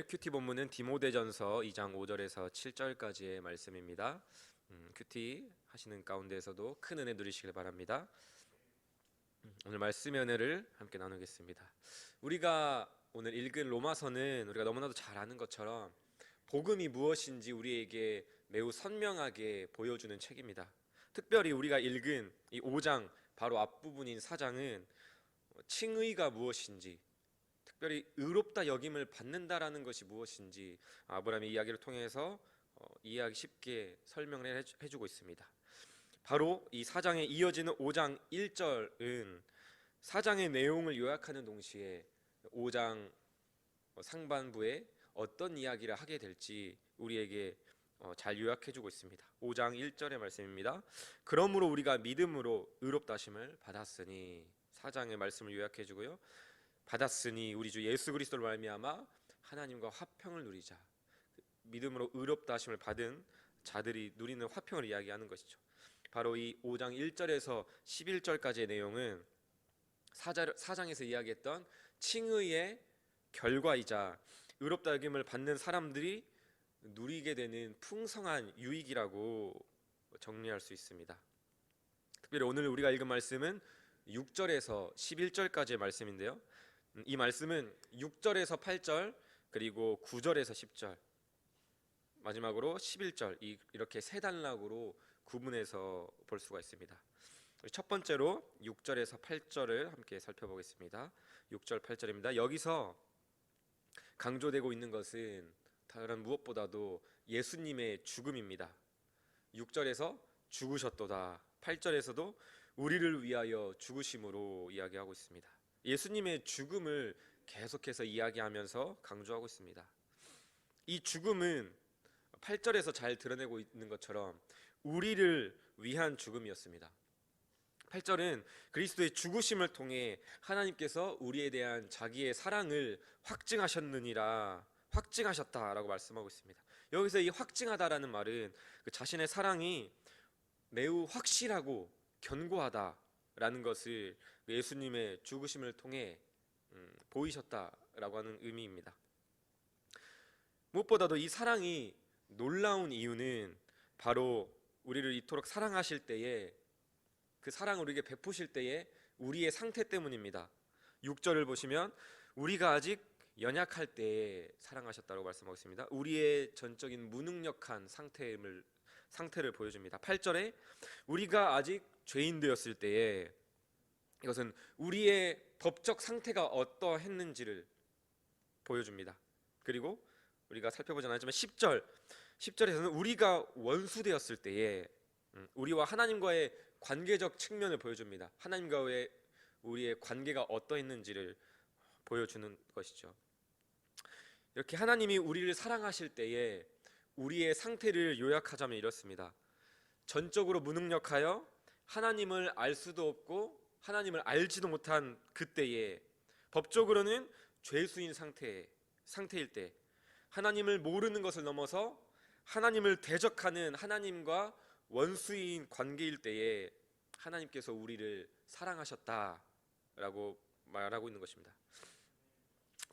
큐티 본문은 디모데전서 2장 5절에서 7절까지의 말씀입니다. 큐티 하시는 가운데에서도 큰 은혜 누리시길 바랍니다. 오늘 말씀의 은혜를 함께 나누겠습니다. 우리가 오늘 읽은 로마서는 우리가 너무나도 잘 아는 것처럼 복음이 무엇인지 우리에게 매우 선명하게 보여주는 책입니다. 특별히 우리가 읽은 이 5장 바로 앞부분인 4장은 칭의가 무엇인지, 특별히 의롭다 여김을 받는다라는 것이 무엇인지 아브라함의 이야기를 통해서 이해하기 쉽게 설명을 해주고 있습니다. 바로 이 4장에 이어지는 5장 1절은 4장의 내용을 요약하는 동시에 5장 상반부에 어떤 이야기를 하게 될지 우리에게 잘 요약해주고 있습니다. 5장 1절의 말씀입니다. 그러므로 우리가 믿음으로 의롭다 하심을 받았으니, 4장의 말씀을 요약해주고요. 받았으니 우리 주 예수 그리스도로 말미암아 하나님과 화평을 누리자. 믿음으로 의롭다 하심을 받은 자들이 누리는 화평을 이야기하는 것이죠. 바로 이 5장 1절에서 11절까지의 내용은 4장에서 이야기했던 칭의의 결과이자 의롭다 여김을 받는 사람들이 누리게 되는 풍성한 유익이라고 정리할 수 있습니다. 특별히 오늘 우리가 읽은 말씀은 6절에서 11절까지의 말씀인데요, 이 말씀은 6절에서 8절 그리고 9절에서 10절 마지막으로 11절 이렇게 세 단락으로 구분해서 볼 수가 있습니다. 첫 번째로 6절에서 8절을 함께 살펴보겠습니다. 6절 8절입니다. 여기서 강조되고 있는 것은 다른 무엇보다도 예수님의 죽음입니다. 6절에서 죽으셨도다, 8절에서도 우리를 위하여 죽으심으로 이야기하고 있습니다. 예수님의 죽음을 계속해서 이야기하면서 강조하고 있습니다. 이 죽음은 8절에서 잘 드러내고 있는 것처럼 우리를 위한 죽음이었습니다. 8절은 그리스도의 죽으심을 통해 하나님께서 우리에 대한 자기의 사랑을 확증하셨다라고 말씀하고 있습니다. 여기서 이 확증하다라는 말은 그 자신의 사랑이 매우 확실하고 견고하다라는 것을 예수님의 죽으심을 통해 보이셨다라고 하는 의미입니다. 무엇보다도 이 사랑이 놀라운 이유는 바로 우리를 이토록 사랑하실 때에, 그 사랑을 우리에게 베푸실 때에 우리의 상태 때문입니다. 6절을 보시면 우리가 아직 연약할 때에 사랑하셨다고 말씀하고 있습니다. 우리의 전적인 무능력한 상태를 보여줍니다. 8절에 우리가 아직 죄인 되었을 때에, 이것은 우리의 법적 상태가 어떠했는지를 보여줍니다. 그리고 우리가 살펴보지 않았지만 10절에서는 우리가 원수 되었을 때에 우리와 하나님과의 관계적 측면을 보여줍니다. 하나님과의 우리의 관계가 어떠했는지를 보여주는 것이죠. 이렇게 하나님이 우리를 사랑하실 때에 우리의 상태를 요약하자면 이렇습니다. 전적으로 무능력하여 하나님을 알 수도 없고 하나님을 알지도 못한 그때에, 법적으로는 죄수인 상태일 때, 하나님을 모르는 것을 넘어서 하나님을 대적하는 하나님과 원수인 관계일 때에 하나님께서 우리를 사랑하셨다라고 말하고 있는 것입니다.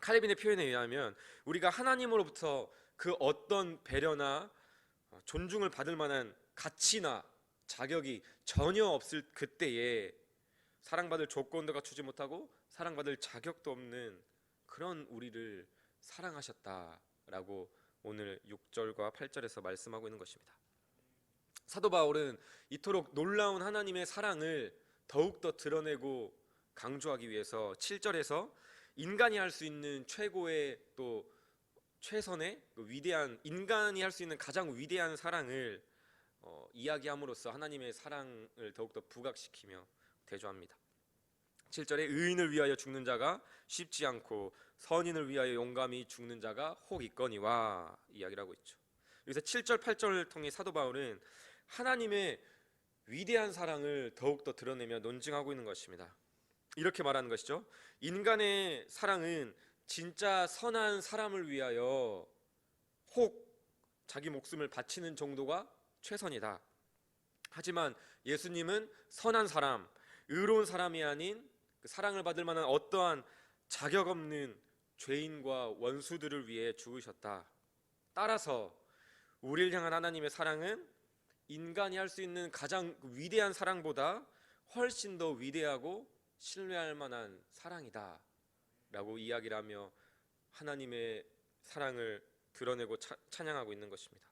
칼빈의 표현에 의하면 우리가 하나님으로부터 그 어떤 배려나 존중을 받을 만한 가치나 자격이 전혀 없을 그때에 사랑받을 조건도 갖추지 못하고 사랑받을 자격도 없는 그런 우리를 사랑하셨다라고 오늘 6절과 8절에서 말씀하고 있는 것입니다. 사도 바울은 이토록 놀라운 하나님의 사랑을 더욱더 드러내고 강조하기 위해서 7절에서 인간이 할 수 있는 최고의 또 최선의 위대한, 인간이 할 수 있는 가장 위대한 사랑을 이야기함으로써 하나님의 사랑을 더욱더 부각시키며 대조합니다. 7절에 의인을 위하여 죽는 자가 쉽지 않고 선인을 위하여 용감히 죽는 자가 혹 있거니와 이야기를 하고 있죠. 여기서 7절 8절을 통해 사도 바울은 하나님의 위대한 사랑을 더욱더 드러내며 논증하고 있는 것입니다. 이렇게 말하는 것이죠. 인간의 사랑은 진짜 선한 사람을 위하여 혹 자기 목숨을 바치는 정도가 최선이다. 하지만 예수님은 선한 사람, 의로운 사람이 아닌 그 사랑을 받을 만한 어떠한 자격 없는 죄인과 원수들을 위해 죽으셨다. 따라서 우리를 향한 하나님의 사랑은 인간이 할 수 있는 가장 위대한 사랑보다 훨씬 더 위대하고 신뢰할 만한 사랑이다 라고 이야기를 하며 하나님의 사랑을 드러내고 찬양하고 있는 것입니다.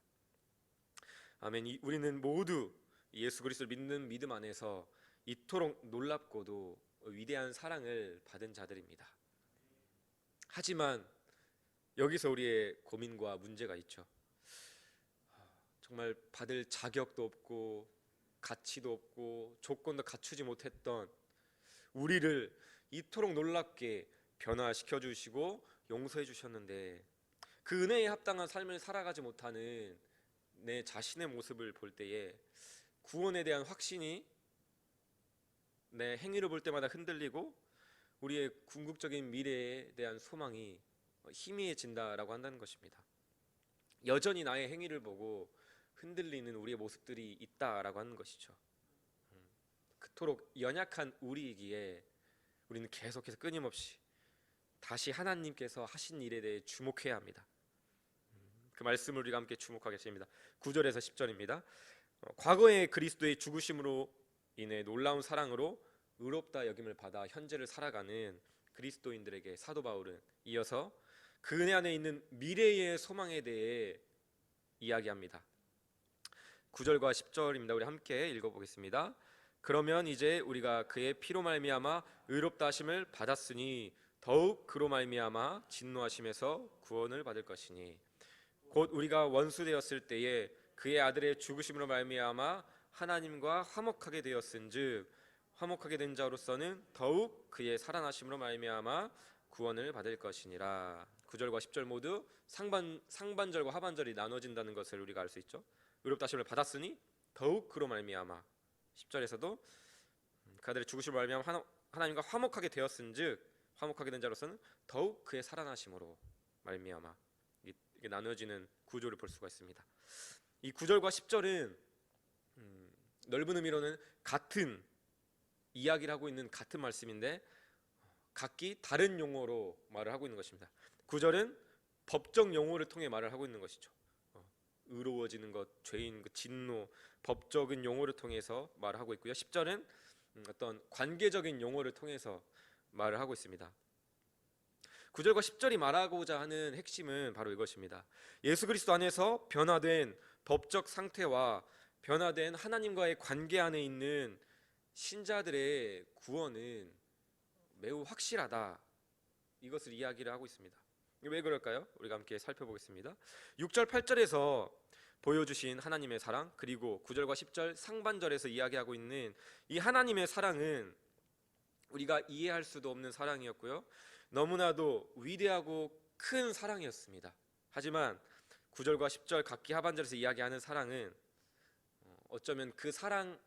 아멘. 우리는 모두 예수 그리스도를 믿는 믿음 안에서 이토록 놀랍고도 위대한 사랑을 받은 자들입니다. 하지만 여기서 우리의 고민과 문제가 있죠. 정말 받을 자격도 없고 가치도 없고 조건도 갖추지 못했던 우리를 이토록 놀랍게 변화시켜 주시고 용서해 주셨는데 그 은혜에 합당한 삶을 살아가지 못하는 내 자신의 모습을 볼 때에 구원에 대한 확신이 내 행위를 볼 때마다 흔들리고 우리의 궁극적인 미래에 대한 소망이 희미해진다라고 한다는 것입니다. 여전히 나의 행위를 보고 흔들리는 우리의 모습들이 있다라고 하는 것이죠. 그토록 연약한 우리이기에 우리는 계속해서 끊임없이 다시 하나님께서 하신 일에 대해 주목해야 합니다. 그 말씀을 우리가 함께 주목하겠습니다. 9절에서 10절입니다. 과거의 그리스도의 죽으심으로 인해 놀라운 사랑으로 의롭다 여김을 받아 현재를 살아가는 그리스도인들에게 사도 바울은 이어서 그 은혜 안에 있는 미래의 소망에 대해 이야기합니다. 9절과 10절입니다. 우리 함께 읽어보겠습니다. 그러면 이제 우리가 그의 피로 말미암아 의롭다 하심을 받았으니 더욱 그로 말미암아 진노하심에서 구원을 받을 것이니 곧 우리가 원수 되었을 때에 그의 아들의 죽으심으로 말미암아 하나님과 화목하게 되었은즉 화목하게 된 자로서는 더욱 그의 살아나심으로 말미암아 구원을 받을 것이니라. 9절과 10절 모두 상반절과 하반절이 나눠진다는 것을 우리가 알 수 있죠. 의롭다 하심을 받았으니 더욱 그로 말미암아 10절에서도 그 아들의 죽으심으로 말미암아 하나님과 화목하게 되었은즉 화목하게 된 자로서는 더욱 그의 살아나심으로 말미암아 이게 나눠지는 구조를 볼 수가 있습니다. 이 9절과 10절은 넓은 의미로는 같은 이야기를 하고 있는 같은 말씀인데 각기 다른 용어로 말을 하고 있는 것입니다. 9절은 법적 용어를 통해 말을 하고 있는 것이죠. 의로워지는 것, 죄인, 진노, 법적인 용어를 통해서 말을 하고 있고요. 10절은 어떤 관계적인 용어를 통해서 말을 하고 있습니다. 9절과 10절이 말하고자 하는 핵심은 바로 이것입니다. 예수 그리스도 안에서 변화된 법적 상태와 변화된 하나님과의 관계 안에 있는 신자들의 구원은 매우 확실하다. 이것을 이야기를 하고 있습니다. 왜 그럴까요? 우리가 함께 살펴보겠습니다. 6절 8절에서 보여주신 하나님의 사랑, 그리고 9절과 10절 상반절에서 이야기하고 있는 이 하나님의 사랑은 우리가 이해할 수도 없는 사랑이었고요, 너무나도 위대하고 큰 사랑이었습니다. 하지만 9절과 10절 각기 하반절에서 이야기하는 사랑은 어쩌면 그 사랑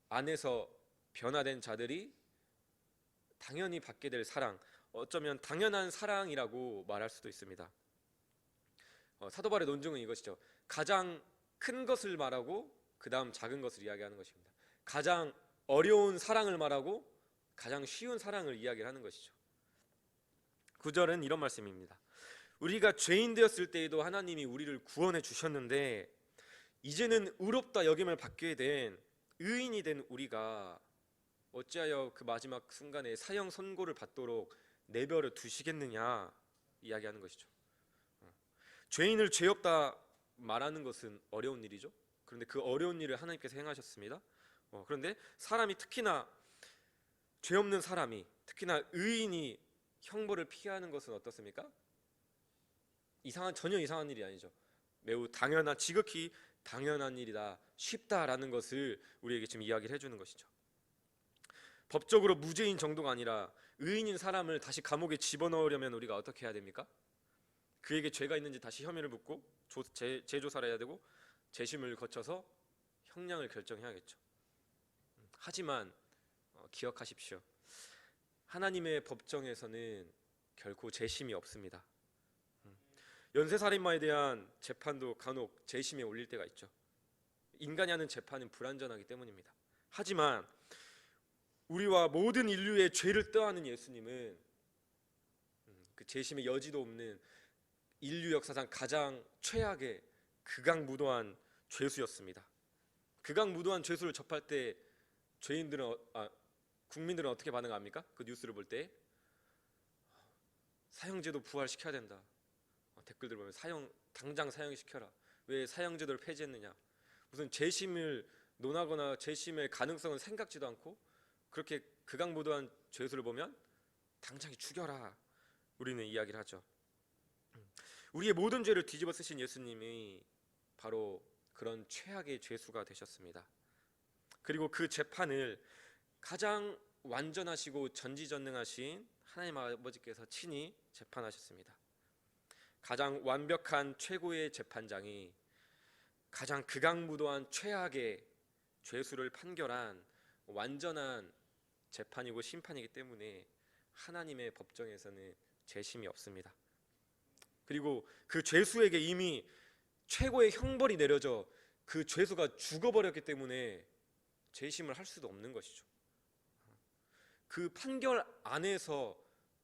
안에서 변화된 자들이 당연히 받게 될 사랑, 어쩌면 당연한 사랑이라고 말할 수도 있습니다. 사도 바울의 논증은 이것이죠. 가장 큰 것을 말하고 그 다음 작은 것을 이야기하는 것입니다. 가장 어려운 사랑을 말하고 가장 쉬운 사랑을 이야기를 하는 것이죠. 9절은 이런 말씀입니다. 우리가 죄인 되었을 때에도 하나님이 우리를 구원해 주셨는데 이제는 의롭다 여김을 받게 된 의인이 된 우리가 어찌하여 그 마지막 순간에 사형 선고를 받도록 내버려 두시겠느냐 이야기하는 것이죠. 죄인을 죄 없다 말하는 것은 어려운 일이죠. 그런데 그 어려운 일을 하나님께서 행하셨습니다. 그런데 사람이, 특히나 죄 없는 사람이, 특히나 의인이 형벌을 피하는 것은 어떻습니까? 전혀 이상한 일이 아니죠. 매우 당연한, 지극히 당연한 일이다, 쉽다라는 것을 우리에게 지금 이야기를 해주는 것이죠. 법적으로 무죄인 정도가 아니라 의인인 사람을 다시 감옥에 집어넣으려면 우리가 어떻게 해야 됩니까? 그에게 죄가 있는지 다시 혐의를 묻고 재조사를 해야 되고 재심을 거쳐서 형량을 결정해야겠죠. 하지만 기억하십시오. 하나님의 법정에서는 결코 재심이 없습니다. 연쇄살인마에 대한 재판도 간혹 재심에 올릴 때가 있죠. 인간이 하는 재판은 불완전하기 때문입니다. 하지만 우리와 모든 인류의 죄를 떠안은 예수님은 그 재심의 여지도 없는 인류 역사상 가장 최악의 극악무도한 죄수였습니다. 극악무도한 죄수를 접할 때 국민들은 어떻게 반응합니까? 그 뉴스를 볼 때 사형제도 부활시켜야 된다. 댓글들 보면 당장 사형시켜라. 왜 사형제도를 폐지했느냐? 무슨 재심을 논하거나 재심의 가능성은 생각지도 않고 그렇게 극악무도한 죄수를 보면 당장 죽여라. 우리는 이야기를 하죠. 우리의 모든 죄를 뒤집어 쓰신 예수님이 바로 그런 최악의 죄수가 되셨습니다. 그리고 그 재판을 가장 완전하시고 전지전능하신 하나님 아버지께서 친히 재판하셨습니다. 가장 완벽한 최고의 재판장이 가장 극악무도한 최악의 죄수를 판결한 완전한 재판이고 심판이기 때문에 하나님의 법정에서는 재심이 없습니다. 그리고 그 죄수에게 이미 최고의 형벌이 내려져 그 죄수가 죽어버렸기 때문에 재심을 할 수도 없는 것이죠. 그 판결 안에서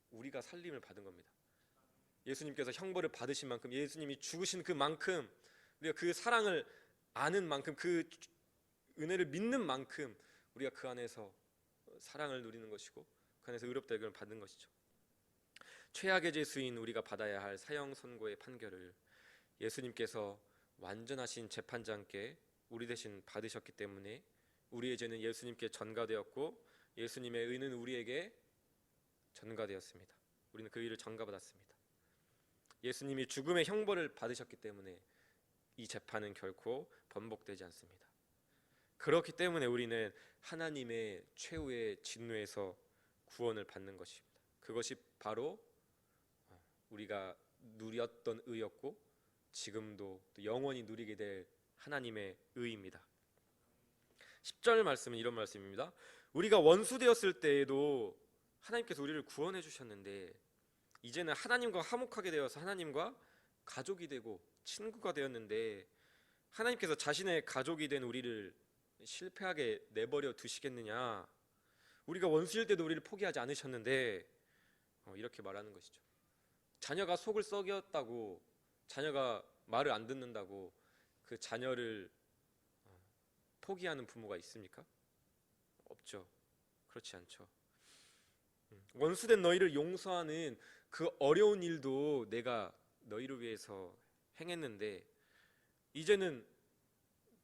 우리가 살림을 받은 겁니다. 예수님께서 형벌을 받으신 만큼, 예수님이 죽으신 그만큼, 우리가 그 사랑을 아는 만큼, 그 은혜를 믿는 만큼 우리가 그 안에서 사랑을 누리는 것이고 그 안에서 의롭다 여김을 받는 것이죠. 최악의 죄수인 우리가 받아야 할 사형 선고의 판결을 예수님께서 완전하신 재판장께 우리 대신 받으셨기 때문에 우리의 죄는 예수님께 전가되었고 예수님의 의는 우리에게 전가되었습니다. 우리는 그 의를 전가받았습니다. 예수님이 죽음의 형벌을 받으셨기 때문에 이 재판은 결코 번복되지 않습니다. 그렇기 때문에 우리는 하나님의 최후의 진노에서 구원을 받는 것입니다. 그것이 바로 우리가 누렸던 의였고 지금도 또 영원히 누리게 될 하나님의 의입니다. 10절 말씀은 이런 말씀입니다. 우리가 원수 되었을 때에도 하나님께서 우리를 구원해 주셨는데 이제는 하나님과 화목하게 되어서 하나님과 가족이 되고 친구가 되었는데 하나님께서 자신의 가족이 된 우리를 실패하게 내버려 두시겠느냐? 우리가 원수일 때도 우리를 포기하지 않으셨는데 이렇게 말하는 것이죠. 자녀가 속을 썩였다고, 자녀가 말을 안 듣는다고 그 자녀를 포기하는 부모가 있습니까? 없죠. 그렇지 않죠. 원수된 너희를 용서하는 그 어려운 일도 내가 너희를 위해서 행했는데 이제는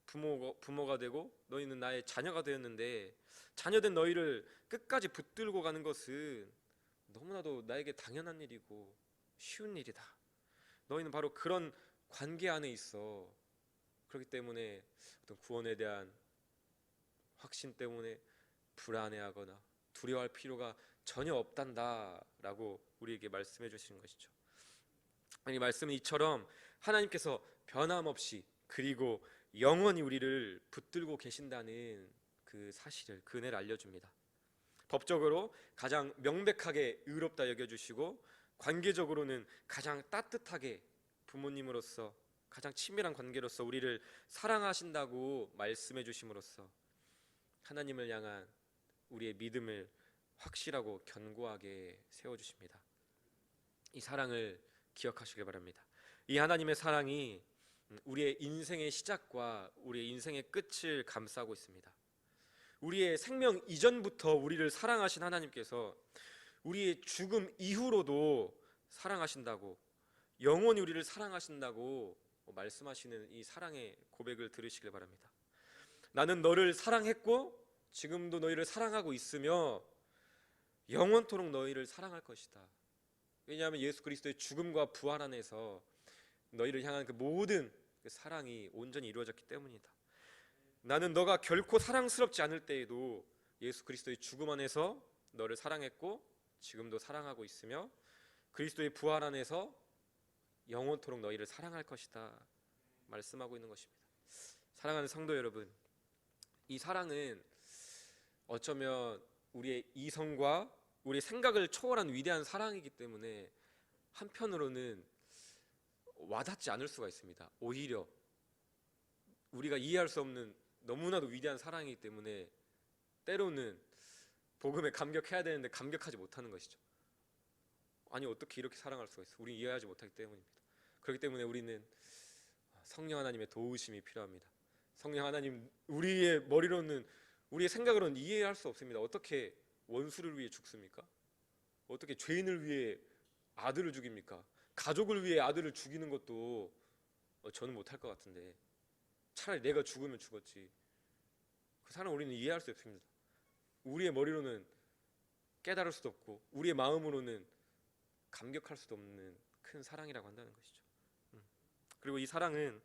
부모가 되고 너희는 나의 자녀가 되었는데 자녀된 너희를 끝까지 붙들고 가는 것은 너무나도 나에게 당연한 일이고 쉬운 일이다. 너희는 바로 그런 관계 안에 있어. 그렇기 때문에 어떤 구원에 대한 확신 때문에 불안해하거나 두려워할 필요가 전혀 없단다라고 우리에게 말씀해 주시는 것이죠. 이 말씀은 이처럼 하나님께서 변함없이 그리고 영원히 우리를 붙들고 계신다는 그 사실을, 그 은혜를 알려줍니다. 법적으로 가장 명백하게 의롭다 여겨주시고 관계적으로는 가장 따뜻하게 부모님으로서 가장 친밀한 관계로서 우리를 사랑하신다고 말씀해 주심으로써 하나님을 향한 우리의 믿음을 확실하고 견고하게 세워주십니다. 이 사랑을 기억하시길 바랍니다. 이 하나님의 사랑이 우리의 인생의 시작과 우리의 인생의 끝을 감싸고 있습니다. 우리의 생명 이전부터 우리를 사랑하신 하나님께서 우리의 죽음 이후로도 사랑하신다고, 영원히 우리를 사랑하신다고 말씀하시는 이 사랑의 고백을 들으시길 바랍니다. 나는 너를 사랑했고 지금도 너희를 사랑하고 있으며 영원토록 너희를 사랑할 것이다. 왜냐하면 예수 그리스도의 죽음과 부활 안에서 너희를 향한 그 모든 그 사랑이 온전히 이루어졌기 때문이다. 나는 너가 결코 사랑스럽지 않을 때에도 예수 그리스도의 죽음 안에서 너를 사랑했고 지금도 사랑하고 있으며 그리스도의 부활 안에서 영원토록 너희를 사랑할 것이다 말씀하고 있는 것입니다. 사랑하는 성도 여러분, 이 사랑은 어쩌면 우리의 이성과 우리의 생각을 초월한 위대한 사랑이기 때문에 한편으로는 와닿지 않을 수가 있습니다. 오히려 우리가 이해할 수 없는 너무나도 위대한 사랑이기 때문에 때로는 복음에 감격해야 되는데 감격하지 못하는 것이죠. 아니 어떻게 이렇게 사랑할 수가 있어? 우리 이해하지 못하기 때문입니다. 그렇기 때문에 우리는 성령 하나님의 도우심이 필요합니다. 성령 하나님, 우리의 머리로는, 우리의 생각으로는 이해할 수 없습니다. 어떻게 원수를 위해 죽습니까? 어떻게 죄인을 위해 아들을 죽입니까? 가족을 위해 아들을 죽이는 것도 저는 못할 것 같은데, 차라리 내가 죽으면 죽었지. 그 사람 우리는 이해할 수 없습니다. 우리의 머리로는 깨달을 수도 없고 우리의 마음으로는 감격할 수도 없는 큰 사랑이라고 한다는 것이죠. 그리고 이 사랑은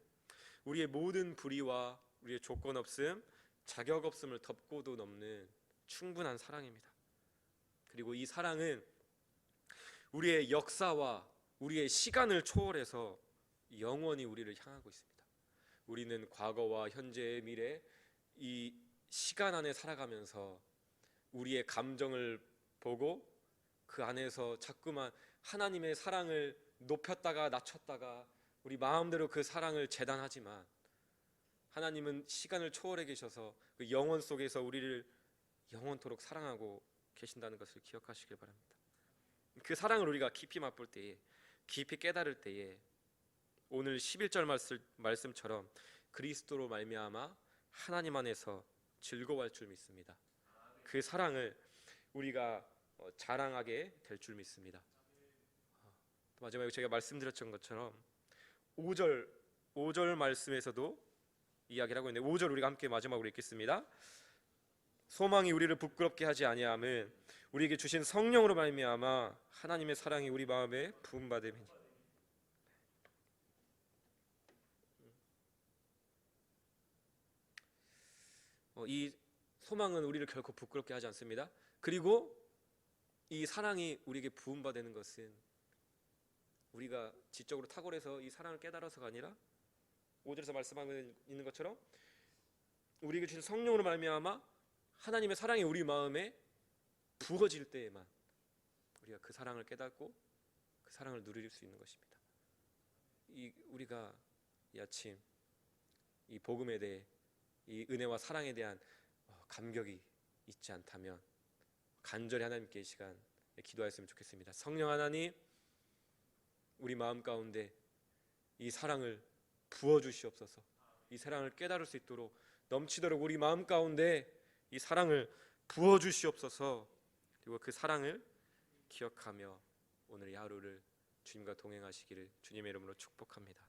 우리의 모든 불의와 우리의 조건 없음, 자격 없음을 덮고도 넘는 충분한 사랑입니다. 그리고 이 사랑은 우리의 역사와 우리의 시간을 초월해서 영원히 우리를 향하고 있습니다. 우리는 과거와 현재, 미래, 이 시간 안에 살아가면서 우리의 감정을 보고 그 안에서 자꾸만 하나님의 사랑을 높였다가 낮췄다가 우리 마음대로 그 사랑을 재단하지만, 하나님은 시간을 초월해 계셔서 그 영원 속에서 우리를 영원토록 사랑하고 계신다는 것을 기억하시길 바랍니다. 그 사랑을 우리가 깊이 맛볼 때에, 깊이 깨달을 때에 오늘 11절 말씀처럼 그리스도로 말미암아 하나님 안에서 즐거워할 줄 믿습니다. 그 사랑을 우리가 자랑하게 될 줄 믿습니다. 마지막에 제가 말씀드렸던 것처럼 5절 말씀에서도 이야기를 하고 있는데, 5절 우리가 함께 마지막으로 읽겠습니다. 소망이 우리를 부끄럽게 하지 아니함은 우리에게 주신 성령으로 말미암아 하나님의 사랑이 우리 마음에 부음받음이니. 이 소망은 우리를 결코 부끄럽게 하지 않습니다. 그리고 이 사랑이 우리에게 부음받는 것은 우리가 지적으로 탁월해서 이 사랑을 깨달아서가 아니라 5절에서 말씀하고 있는 것처럼 우리에게 주신 성령으로 말미암아 하나님의 사랑이 우리 마음에 부어질 때에만 우리가 그 사랑을 깨닫고 그 사랑을 누릴 수 있는 것입니다. 우리가 이 아침 이 복음에 대해, 이 은혜와 사랑에 대한 감격이 있지 않다면 간절히 하나님께 이 시간 기도하였으면 좋겠습니다. 성령 하나님, 우리 마음 가운데 이 사랑을 부어주시옵소서. 이 사랑을 깨달을 수 있도록 넘치도록 우리 마음 가운데 이 사랑을 부어주시옵소서. 그리고 그 사랑을 기억하며 오늘 이 하루를 주님과 동행하시기를 주님의 이름으로 축복합니다.